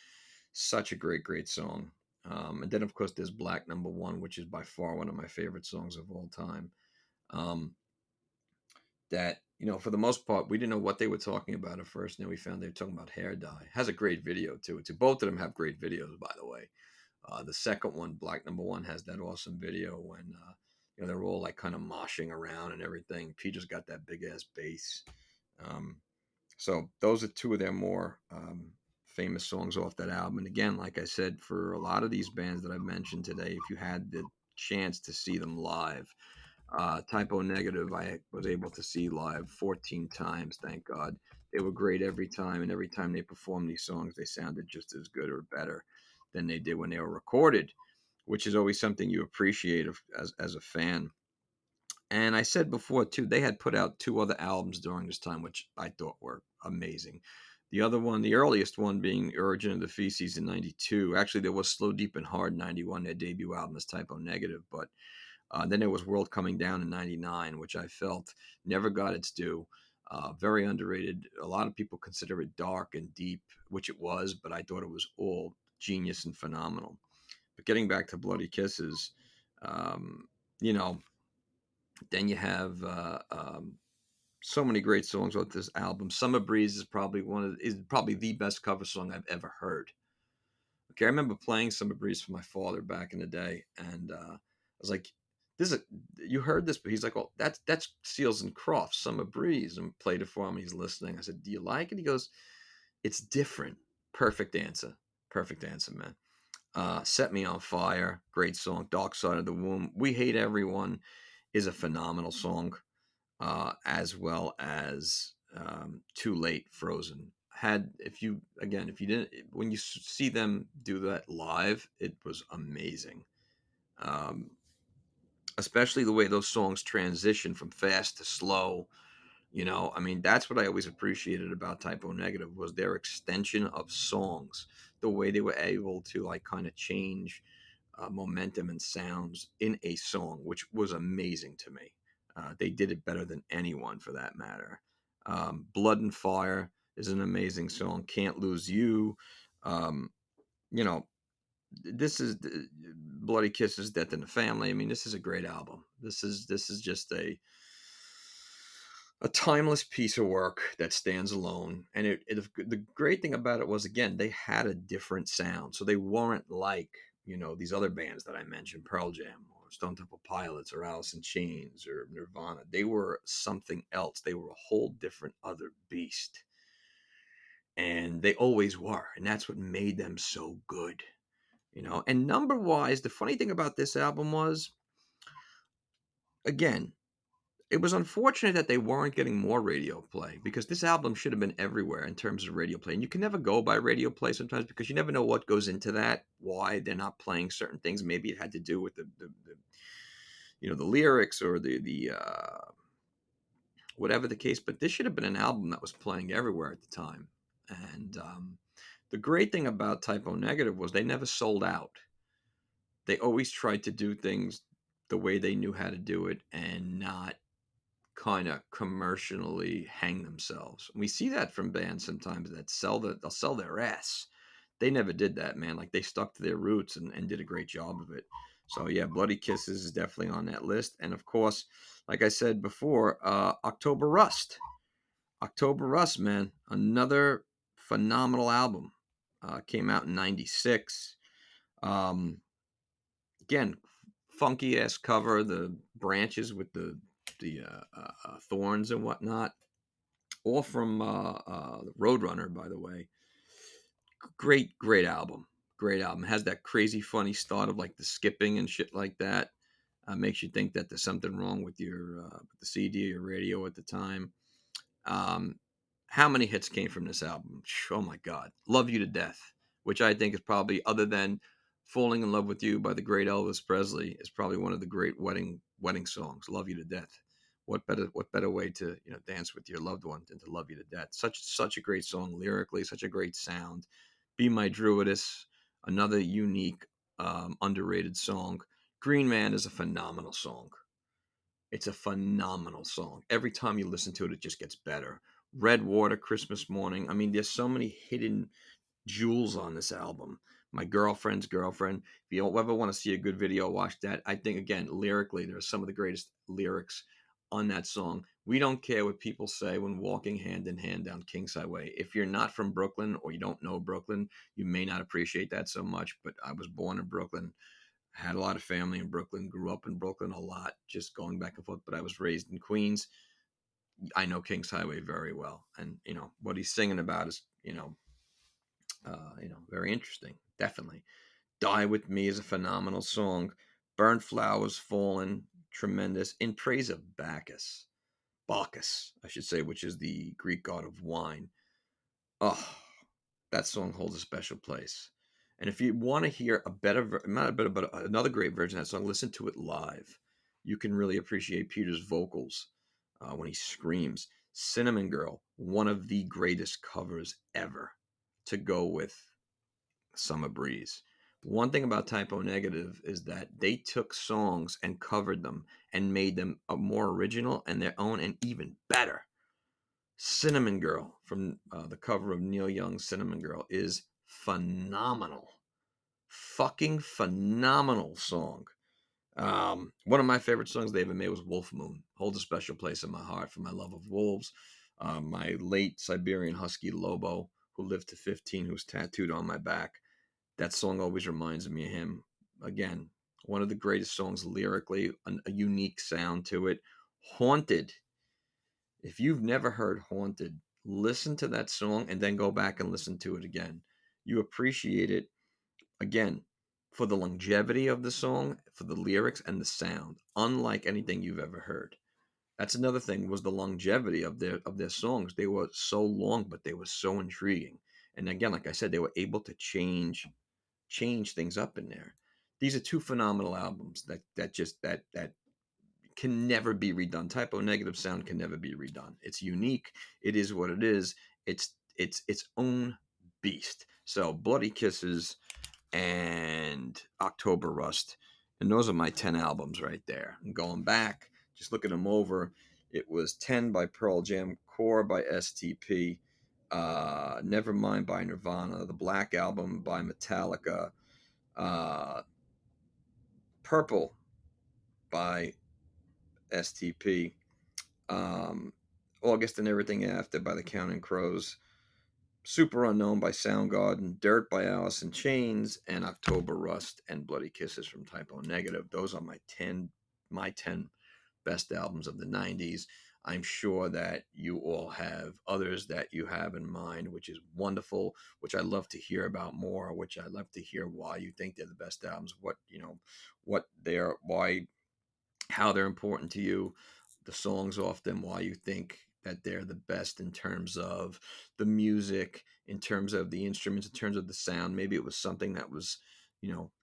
Speaker 1: Such a great song. And then, of course, there's Black Number One, which is by far one of my favorite songs of all time. Um, that, for the most part, we didn't know what they were talking about at first. And then we found they were talking about hair dye. Has a great video to it, too. Both of them have great videos, by the way. The second one, Black Number One, has that awesome video when they're all like kind of moshing around and everything. Peter's got that big ass bass. Um, so those are two of their more famous songs off that album. And again, like I said, for a lot of these bands that I've mentioned today, if you had the chance to see them live, Typo Negative, I was able to see live 14 times. Thank God. They were great every time, and every time they performed these songs, they sounded just as good or better than they did when they were recorded, which is always something you appreciate as a fan. And I said before, too, they had put out two other albums during this time, which I thought were amazing. The other one, the earliest one, being Origin of the Feces in '92. Actually, there was Slow, Deep, and Hard '91, their debut album as Typo Negative. But then there was World Coming Down in '99, which I felt never got its due. Very underrated. A lot of people consider it dark and deep, which it was, but I thought it was all genius and phenomenal. But getting back to Bloody Kisses, um, you know, then you have so many great songs on this album. Summer Breeze is probably the best cover song I've ever heard. Okay, I remember playing Summer Breeze for my father back in the day, and I was like, "This is you heard this?" But he's like, "Oh, that's Seals and Crofts, Summer Breeze," and played it for him. He's listening. I said, "Do you like it?" He goes, "It's different." Perfect answer, man. Set Me on Fire, great song. Dark Side of the Womb, We Hate Everyone is a phenomenal song, as well as Too Late, Frozen. Had if you again if you didn't when you see them do that live, it was amazing. Um, Especially the way those songs transition from fast to slow. I mean, that's what I always appreciated about Typo Negative was their extension of songs, the way they were able to like kind of change momentum and sounds in a song, which was amazing to me. They did it better than anyone for that matter. Blood and Fire is an amazing song. Can't Lose You. Um, you know, this is Bloody Kisses, Death in the Family. I mean, this is a great album. This is just a timeless piece of work that stands alone. And the great thing about it was, again, they had a different sound, so they weren't like these other bands that I mentioned, Pearl Jam or Stone Temple Pilots or Alice in Chains or Nirvana. They were something else. They were a whole different other beast, and they always were, and that's what made them so good. And number wise, the funny thing about this album was, again, it was unfortunate that they weren't getting more radio play, because this album should have been everywhere in terms of radio play. And you can never go by radio play sometimes, because you never know what goes into that, why they're not playing certain things. Maybe it had to do with the lyrics or the whatever the case. But this should have been an album that was playing everywhere at the time. And the great thing about Typo Negative was they never sold out. They always tried to do things the way they knew how to do it and not kind of commercially hang themselves. We see that from bands sometimes that they'll sell their ass. They never did that, man. Like, they stuck to their roots and did a great job of it. So yeah, Bloody Kisses is definitely on that list. And of course, like I said before, October Rust. October Rust, man, another phenomenal album. Came out in '96. Um, Again, funky ass cover, the branches with the thorns and whatnot, all from Roadrunner, by the way. Great album. Great album. It has that crazy funny start of like the skipping and shit like that. Makes you think that there's something wrong with the CD or your radio at the time. Um, how many hits came from this album? Oh my God. Love You to Death, which I think is probably, other than Falling in Love with You by the great Elvis Presley, is probably one of the great wedding songs. Love You to Death. What better way to dance with your loved one than to love you to death? Such a great song lyrically, such a great sound. Be My Druidess, another unique, underrated song. Green Man is a phenomenal song. It's a phenomenal song. Every time you listen to it, it just gets better. Red Water, Christmas Morning. I mean, there's so many hidden jewels on this album. My Girlfriend's Girlfriend. If you don't ever want to see a good video, watch that. I think, again, lyrically, there are some of the greatest lyrics on that song. We don't care what people say when walking hand in hand down King's Highway. If you're not from Brooklyn or you don't know Brooklyn, you may not appreciate that so much. But I was born in Brooklyn, had a lot of family in Brooklyn, grew up in Brooklyn a lot, just going back and forth. But I was raised in Queens. I know King's Highway very well, and what he's singing about is very interesting. Definitely, Die With Me is a phenomenal song. Burnt Flowers Fallen, tremendous. In Praise of Bacchus, I should say, which is the Greek god of wine. Oh, that song holds a special place. And if you want to hear a better, not a better, but another great version of that song, listen to it live. You can really appreciate Peter's vocals when he screams. Cinnamon Girl, one of the greatest covers ever to go with Summer Breeze. One thing about Typo Negative is that they took songs and covered them and made them a more original and their own, and even better. Cinnamon Girl, from the cover of Neil Young's Cinnamon Girl, is phenomenal. Fucking phenomenal song. One of my favorite songs they ever made was Wolf Moon. Holds a special place in my heart for my love of wolves. My late Siberian Husky Lobo, who lived to 15, who's tattooed on my back. That song always reminds me of him. Again, one of the greatest songs lyrically, a unique sound to it. Haunted. If you've never heard Haunted, listen to that song and then go back and listen to it again. You appreciate it again for the longevity of the song, for the lyrics and the sound, unlike anything you've ever heard. That's another thing, was the longevity of their songs. They were so long, but they were so intriguing. And again, like I said, they were able to change things up in there. These are two phenomenal albums that can never be redone. Typo Negative sound can never be redone. It's unique. It is what it is. It's its own beast. So Bloody Kisses and October Rust, and those are my 10 albums right there. And going back, just looking them over, it was 10 by Pearl Jam, Core by STP, Nevermind by Nirvana, the Black Album by Metallica, uh, Purple by STP, um, August and Everything After by the Counting Crows, Super Unknown by Soundgarden, Dirt by Alice in Chains, and October Rust and Bloody Kisses from Typo Negative. Those are my ten best albums of the 90s. I'm sure that you all have others that you have in mind, which is wonderful, which I love to hear about more, which I love to hear why you think they're the best albums, what they're, why, how they're important to you, the songs off them, why you think that they're the best in terms of the music, in terms of the instruments, in terms of the sound. Maybe it was something that was,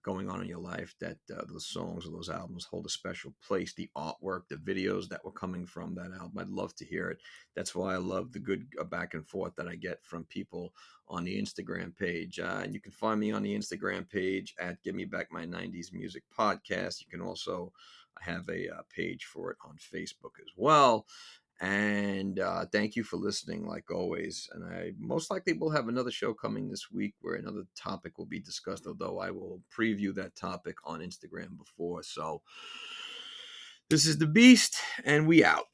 Speaker 1: going on in your life that those songs or those albums hold a special place. The artwork, the videos that were coming from that album, I'd love to hear it. That's why I love the good back and forth that I get from people on the Instagram page. And you can find me on the Instagram page at Give Me Back My 90s Music Podcast. You can also have a page for it on Facebook as well. And thank you for listening, like always. And I most likely will have another show coming this week where another topic will be discussed, although I will preview that topic on Instagram before. So this is the Beast, and we out.